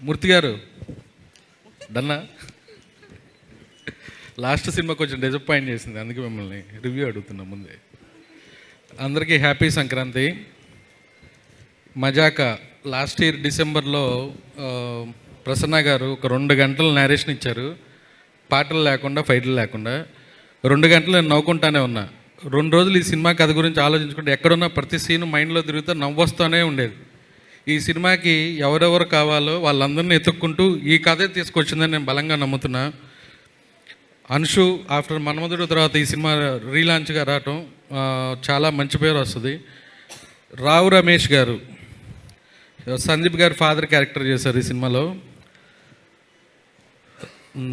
మూర్తి గారు డన్నా. Last cinema కొంచెం disappoint చేసింది, అందుకే మిమ్మల్ని రివ్యూ అడుగుతున్నా ముందే. అందరికీ హ్యాపీ సంక్రాంతి. మజాక లాస్ట్ ఇయర్ డిసెంబర్లో ప్రసన్న గారు ఒక 2 గంటలు నేరేషన్ ఇచ్చారు, పాటలు లేకుండా ఫైట్లు లేకుండా. 2 గంటలు నేను నవ్వుకుంటానే ఉన్నా. 2 రోజులు ఈ సినిమా కథ గురించి ఆలోచించుకుంటే ఎక్కడున్నా ప్రతి సీను మైండ్లో తిరుగుతూ నవ్వొస్తూనే ఉండేది. ఈ సినిమాకి ఎవరెవరు కావాలో వాళ్ళందరినీ ఎత్తుక్కుంటూ ఈ కథే తీసుకొచ్చిందని నేను బలంగా నమ్ముతున్నా. అంశు ఆఫ్టర్ మన్మధుడు తర్వాత ఈ సినిమా రీలాంచ్గా రావటం చాలా మంచి పేరు వస్తుంది. రావు రమేష్ గారు సందీప్ గారు ఫాదర్ క్యారెక్టర్ చేశారు ఈ సినిమాలో.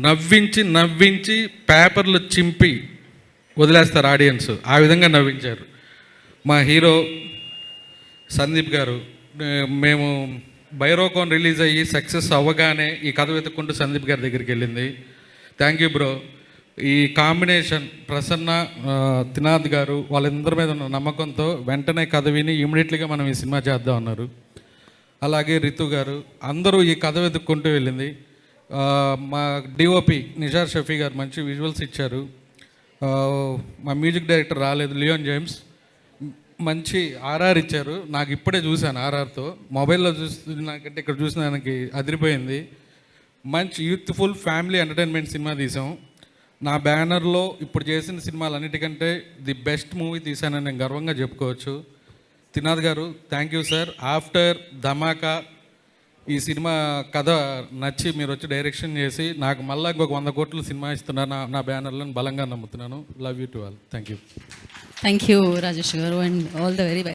నవ్వించి నవ్వించి పేపర్లు చింపి వదిలేస్తారు ఆడియన్స్, ఆ విధంగా నవ్వించారు. మా హీరో సందీప్ గారు, మేము బైరోకాన్ రిలీజ్ అయ్యి సక్సెస్ అవ్వగానే ఈ కథ వెతుక్కుంటూ సందీప్ గారి దగ్గరికి వెళ్ళింది. Thank you bro. ఈ కాంబినేషన్ ప్రసన్న, తినాద్ గారు వాళ్ళందరి మీద ఉన్న నమ్మకంతో వెంటనే కథ విని ఇమీడియట్లీగా మనం ఈ సినిమా చేద్దాం అన్నారు. అలాగే రితు గారు, అందరూ ఈ కథ వెతుక్కుంటూ వెళ్ళింది. మా డిఓపి నిజార్ షఫీ గారు మంచి విజువల్స్ ఇచ్చారు. మా మ్యూజిక్ డైరెక్టర్ రాలేదు, లియోన్ జేమ్స్ మంచి ఆర్ఆర్ ఇచ్చారు. నాకు ఇప్పుడే చూశాను ఆర్ఆర్తో, మొబైల్లో నాకంటే ఇక్కడ చూసిన దానికి అదిరిపోయింది. మంచి యూత్ఫుల్ ఫ్యామిలీ ఎంటర్టైన్మెంట్ సినిమా తీసాం. నా బ్యానర్లో ఇప్పుడు చేసిన సినిమాలన్నిటికంటే ది బెస్ట్ మూవీ తీశానని నేను గర్వంగా చెప్పుకోవచ్చు. తినాద్ గారు థ్యాంక్ యూ సార్. ఆఫ్టర్ ధమాకా ఈ సినిమా కథ నచ్చి మీరు వచ్చి డైరెక్షన్ చేసి నాకు మళ్ళీ ఇంకొక 100 కోట్లు సినిమా ఇస్తున్నారు నా బ్యానర్లో బలంగా నమ్ముతున్నాను. Love you to all. Thank you. Thank you Rajesh garu, and all the very best.